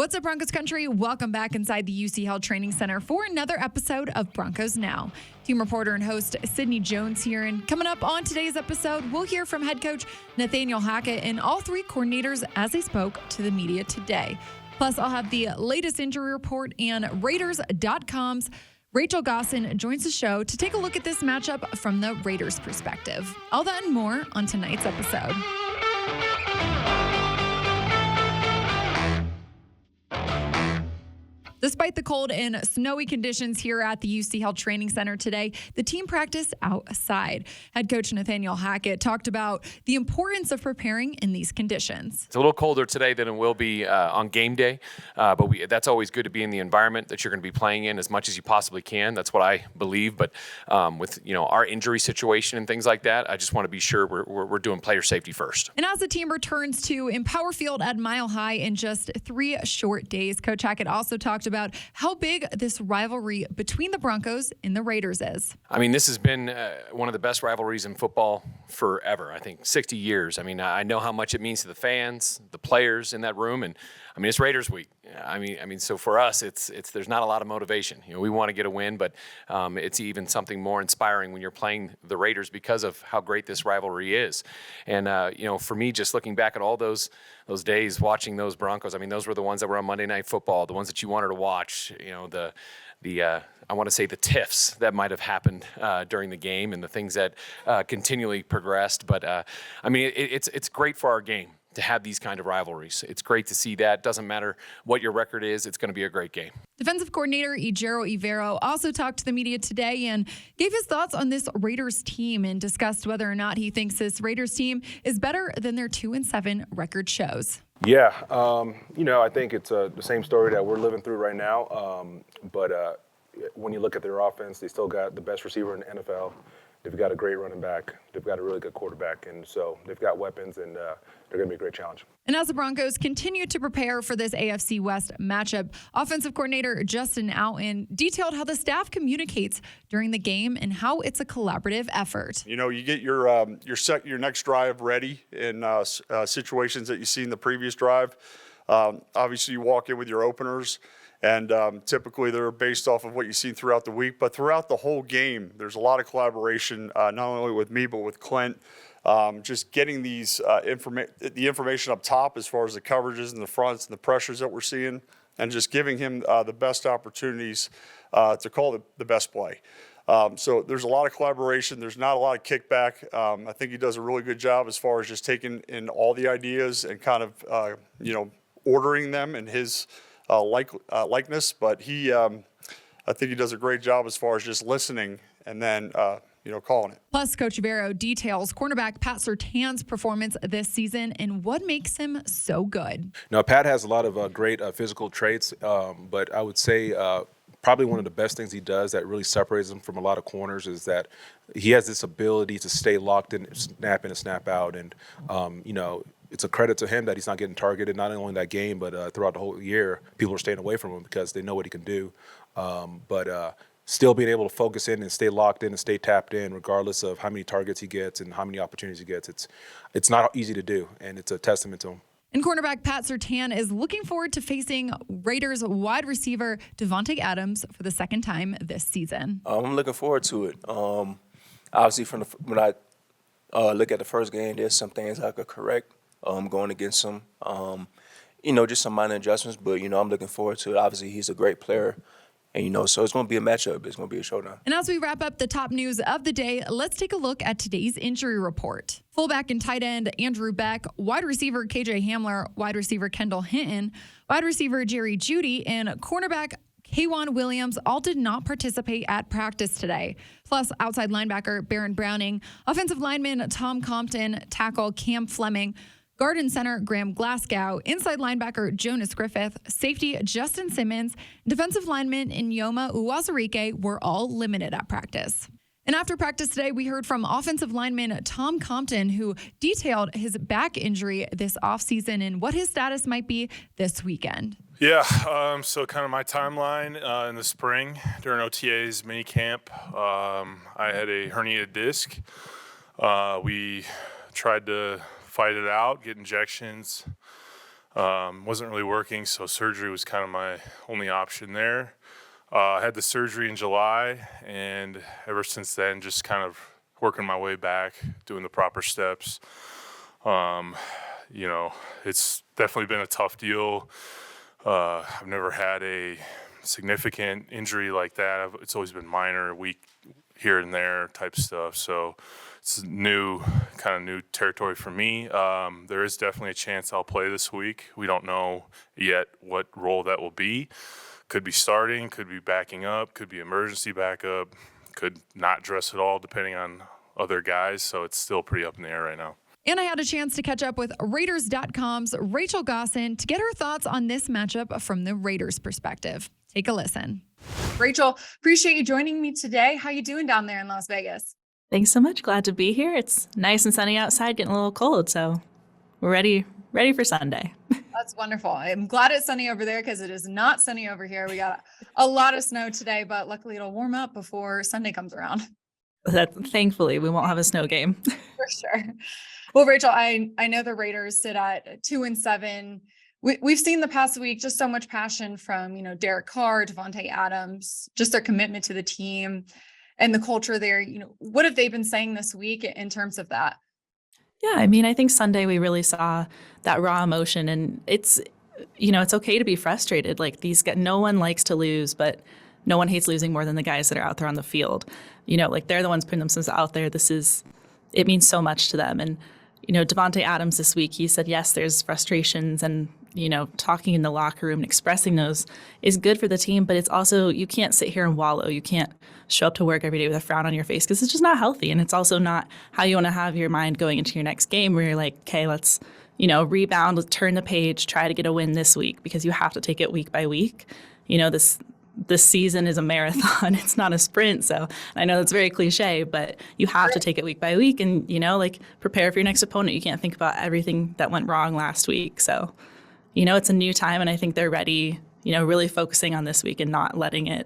What's up, Broncos country? Welcome back inside the UC Health Training Center for another episode of Broncos Now. Team reporter and host Sydney Jones here. And coming up on today's episode, we'll hear from head coach Nathaniel Hackett and all three coordinators as they spoke to the media today. Plus, I'll have the latest injury report, and Raiders.com's Rachel Gossen joins the show to take a look at this matchup from the Raiders' perspective. All that and more on tonight's episode. Despite the cold and snowy conditions here at the UC Health Training Center today, the team practiced outside. Head coach Nathaniel Hackett talked about the importance of preparing in these conditions. It's a little colder today than it will be on game day, but that's always good to be in the environment that you're going to be playing in as much as you possibly can. That's what I believe. But with our injury situation and things like that, I just want to be sure we're doing player safety first. And as the team returns to Empower Field at Mile High in just 3 short days, Coach Hackett also talked about how big this rivalry between the Broncos and the Raiders is. I mean, this has been one of the best rivalries in football forever. I think 60 years. I mean, I know how much it means to the fans, the players in that room, and I mean, it's Raiders week. I mean, so for us, it's there's not a lot of motivation. We want to get a win, but it's even something more inspiring when you're playing the Raiders because of how great this rivalry is. And for me, just looking back at all those days watching those Broncos, I mean, those were the ones that were on Monday Night Football, the ones that you wanted to watch. I want to say the tiffs that might have happened during the game and the things that continually progressed. But I mean, it's great for our game to have these kind of rivalries. It's great to see that. Doesn't matter what your record is, it's going to be a great game. Defensive coordinator Ejiro Evero also talked to the media today and gave his thoughts on this Raiders team and discussed whether or not he thinks this Raiders team is better than their 2-7 record shows. Yeah, I think it's the same story that we're living through right now. But when you look at their offense, they still got the best receiver in the NFL. They've got a great running back. They've got a really good quarterback. And so they've got weapons, and they're going to be a great challenge. And as the Broncos continue to prepare for this AFC West matchup, offensive coordinator Justin Outten detailed how the staff communicates during the game and how it's a collaborative effort. You get your next drive ready in situations that you see in the previous drive. Obviously, you walk in with your openers. And typically they're based off of what you've seen throughout the week. But throughout the whole game, there's a lot of collaboration, not only with me, but with Clint. Just getting the information up top as far as the coverages and the fronts and the pressures that we're seeing, and just giving him the best opportunities to call the best play. So there's a lot of collaboration. There's not a lot of kickback. I think he does a really good job as far as just taking in all the ideas and kind of, ordering them in his likeness, but I think he does a great job as far as just listening and then, calling it. Plus, Coach Evero details cornerback Pat Surtain's performance this season and what makes him so good. Now, Pat has a lot of great physical traits, but I would say probably one of the best things he does that really separates him from a lot of corners is that he has this ability to stay locked in, snap in and snap out, and it's a credit to him that he's not getting targeted, not only in that game, but throughout the whole year. People are staying away from him because they know what he can do. But still being able to focus in and stay locked in and stay tapped in, regardless of how many targets he gets and how many opportunities he gets, it's not easy to do, and it's a testament to him. And cornerback Pat Surtain is looking forward to facing Raiders wide receiver Devontae Adams for the second time this season. I'm looking forward to it. Obviously, when I look at the first game, there's some things I could correct. Going against him, just some minor adjustments, but, I'm looking forward to it. Obviously, he's a great player, and, so it's going to be a matchup. It's going to be a showdown. And as we wrap up the top news of the day, let's take a look at today's injury report. Fullback and tight end Andrew Beck, wide receiver KJ Hamler, wide receiver Kendall Hinton, wide receiver Jerry Jeudy, and cornerback K'Wan Williams all did not participate at practice today. Plus, outside linebacker Baron Browning, offensive lineman Tom Compton, tackle Cam Fleming, Garden center Graham Glasgow, inside linebacker Jonas Griffith, safety Justin Simmons, defensive lineman Inyoma Uwazurike were all limited at practice. And after practice today, we heard from offensive lineman Tom Compton, who detailed his back injury this offseason and what his status might be this weekend. Yeah, so kind of my timeline in the spring during OTA's mini camp, I had a herniated disc. We tried to fight it out, get injections, Wasn't really working, so surgery was kind of my only option there. I had the surgery in July, and ever since then, just kind of working my way back, doing the proper steps. It's definitely been a tough deal. I've never had a significant injury like that. It's always been minor, weak here and there type stuff. So it's kind of new territory for me. There is definitely a chance I'll play this week. We don't know yet what role that will be. Could be starting, could be backing up, could be emergency backup, could not dress at all depending on other guys. So it's still pretty up in the air right now. And I had a chance to catch up with Raiders.com's Rachel Gossen to get her thoughts on this matchup from the Raiders' perspective. Take a listen. Rachel, appreciate you joining me today. How you doing down there in Las Vegas? Thanks so much. Glad to be here. It's nice and sunny outside, getting a little cold, so we're ready for Sunday. That's wonderful. I'm glad it's sunny over there because it is not sunny over here. We got a lot of snow today, but luckily it'll warm up before Sunday comes around. Thankfully, we won't have a snow game. For sure. Well, Rachel, I know the Raiders sit at 2-7. We've seen the past week just so much passion from, Derek Carr, Devontae Adams, just their commitment to the team and the culture there. What have they been saying this week in terms of that? Yeah, I think Sunday we really saw that raw emotion, and it's okay to be frustrated. Like these guys, no one likes to lose, but no one hates losing more than the guys that are out there on the field. They're the ones putting themselves out there. It means so much to them. And, Devontae Adams this week, he said, yes, there's frustrations and, talking in the locker room and expressing those is good for the team, but it's also, you can't sit here and wallow. You can't show up to work every day with a frown on your face because it's just not healthy. And it's also not how you want to have your mind going into your next game where you're like, okay, let's, rebound, let's turn the page, try to get a win this week because you have to take it week by week. This season is a marathon. It's not a sprint. So I know that's very cliche, but you have to take it week by week and, prepare for your next opponent. You can't think about everything that went wrong last week. So, it's a new time and I think they're ready, really focusing on this week and not letting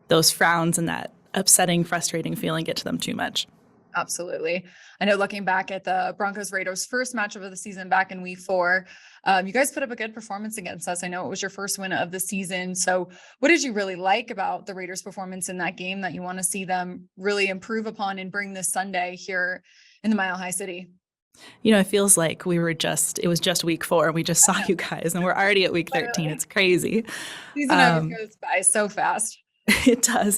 those frowns and that upsetting, frustrating feeling get to them too much. Absolutely. I know looking back at the Broncos Raiders first matchup of the season back in week 4, you guys put up a good performance against us. I know it was your first win of the season. So what did you really like about the Raiders performance in that game that you want to see them really improve upon and bring this Sunday here in the Mile High City? It feels like it was just week 4 and we just saw you guys and we're already at week 13. It's crazy. Season always goes by so fast. It does.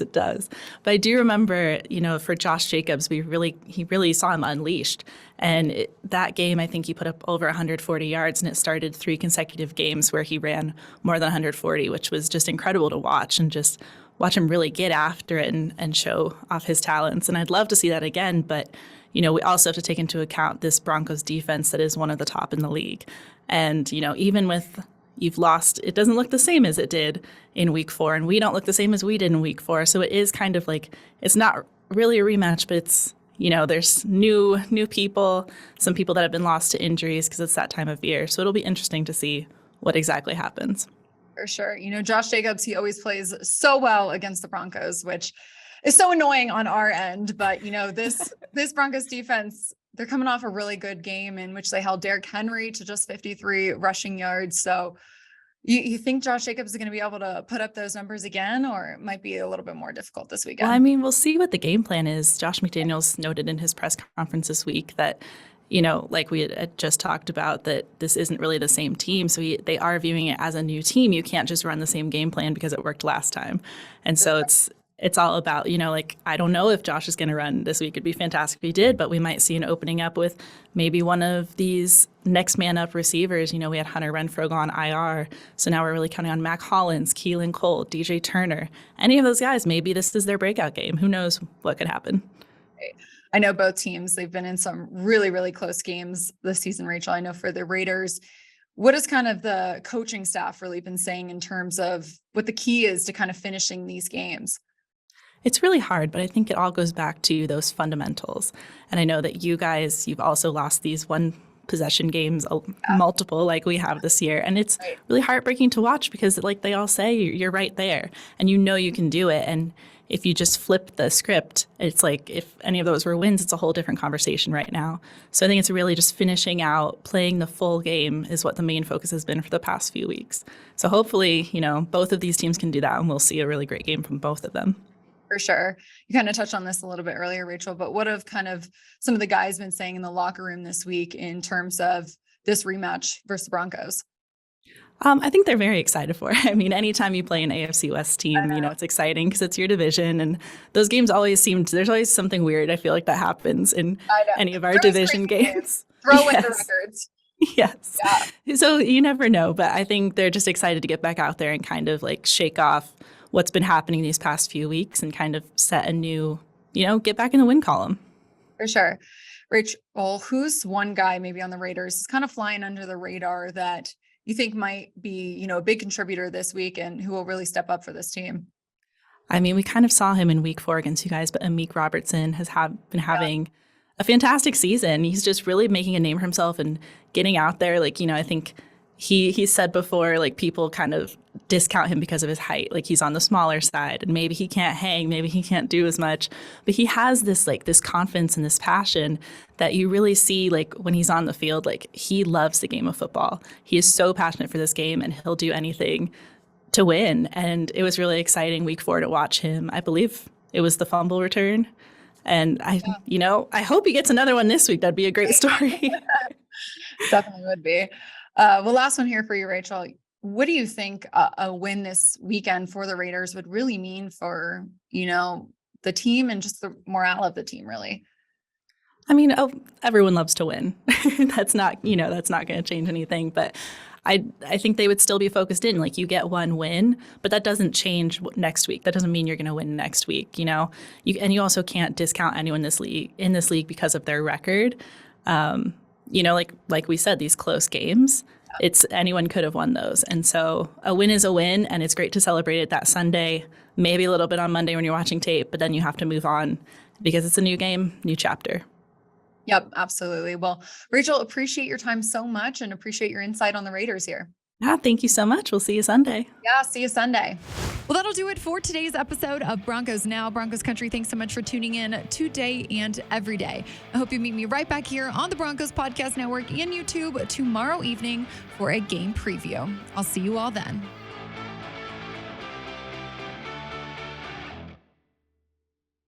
But I do remember, for Josh Jacobs, he really saw him unleashed. And that game, I think he put up over 140 yards, and it started 3 consecutive games where he ran more than 140, which was just incredible to watch and just watch him really get after it and show off his talents. And I'd love to see that again. But, we also have to take into account this Broncos defense that is one of the top in the league. And, even with you've lost, it doesn't look the same as it did in week 4, and we don't look the same as we did in week 4. So it is kind of like, it's not really a rematch, but it's, there's new people, some people that have been lost to injuries because it's that time of year. So it'll be interesting to see what exactly happens. For sure. Josh Jacobs, he always plays so well against the Broncos, which is so annoying on our end. But, this Broncos defense, they're coming off a really good game in which they held Derrick Henry to just 53 rushing yards. So you think Josh Jacobs is going to be able to put up those numbers again, or it might be a little bit more difficult this weekend? Well, we'll see what the game plan is. Josh McDaniels noted in his press conference this week that, like we had just talked about, that this isn't really the same team. So they are viewing it as a new team. You can't just run the same game plan because it worked last time. And so it's all about, I don't know if Josh is going to run this week. It'd be fantastic if he did, but we might see an opening up with maybe one of these next man up receivers. We had Hunter Renfrow on IR. So now we're really counting on Mac Hollins, Keelan Cole, DJ Turner. Any of those guys, maybe this is their breakout game. Who knows what could happen? I know both teams, they've been in some really, really close games this season, Rachel. I know for the Raiders, what has kind of the coaching staff really been saying in terms of what the key is to kind of finishing these games? It's really hard, but I think it all goes back to those fundamentals. And I know that you guys, you've also lost these one possession games, multiple like we have this year. And it's really heartbreaking to watch because like they all say, you're right there and you know you can do it. And if you just flip the script, it's like if any of those were wins, it's a whole different conversation right now. So I think it's really just finishing out, playing the full game is what the main focus has been for the past few weeks. So hopefully, both of these teams can do that and we'll see a really great game from both of them. For sure. You kind of touched on this a little bit earlier, Rachel, but what have kind of some of the guys been saying in the locker room this week in terms of this rematch versus the Broncos? I think they're very excited for it. I mean, anytime you play an AFC West team, it's exciting because it's your division. And those games always there's always something weird. I feel like that happens in any of our division games. Throw in the records. Yes. Yeah. So you never know. But I think they're just excited to get back out there and kind of like shake off what's been happening these past few weeks and kind of set a new, get back in the win column. For sure. Rachel, who's one guy maybe on the Raiders is kind of flying under the radar that you think might be, a big contributor this week and who will really step up for this team? I mean, we kind of saw him in week 4 against you guys, but Amik Robertson has been having a fantastic season. He's just really making a name for himself and getting out there. Like, I think he said before, like people kind of discount him because of his height. Like he's on the smaller side and maybe he can't hang, maybe he can't do as much, but he has this confidence and this passion that you really see like when he's on the field. Like he loves the game of football. He is so passionate for this game and he'll do anything to win. And it was really exciting week 4 to watch him. I believe it was the fumble return. And I hope he gets another one this week. That'd be a great story. Definitely would be. Well, last one here for you, Rachel. What do you think a win this weekend for the Raiders would really mean for, the team and just the morale of the team, really? I mean, everyone loves to win. That's not going to change anything. But I think they would still be focused in. Like you get one win, but that doesn't change next week. That doesn't mean you're going to win next week. You also can't discount anyone in this league because of their record. Like we said, these close games, it's anyone could have won those. And so a win is a win, and it's great to celebrate it that Sunday, maybe a little bit on Monday when you're watching tape, but then you have to move on because it's a new game, new chapter. Yep, absolutely. Well, Rachel, appreciate your time so much and appreciate your insight on the Raiders here. Yeah, thank you so much. We'll see you Sunday. Yeah, see you Sunday. Well, that'll do it for today's episode of Broncos Now. Broncos Country, thanks so much for tuning in today and every day. I hope you meet me right back here on the Broncos Podcast Network and YouTube tomorrow evening for a game preview. I'll see you all then.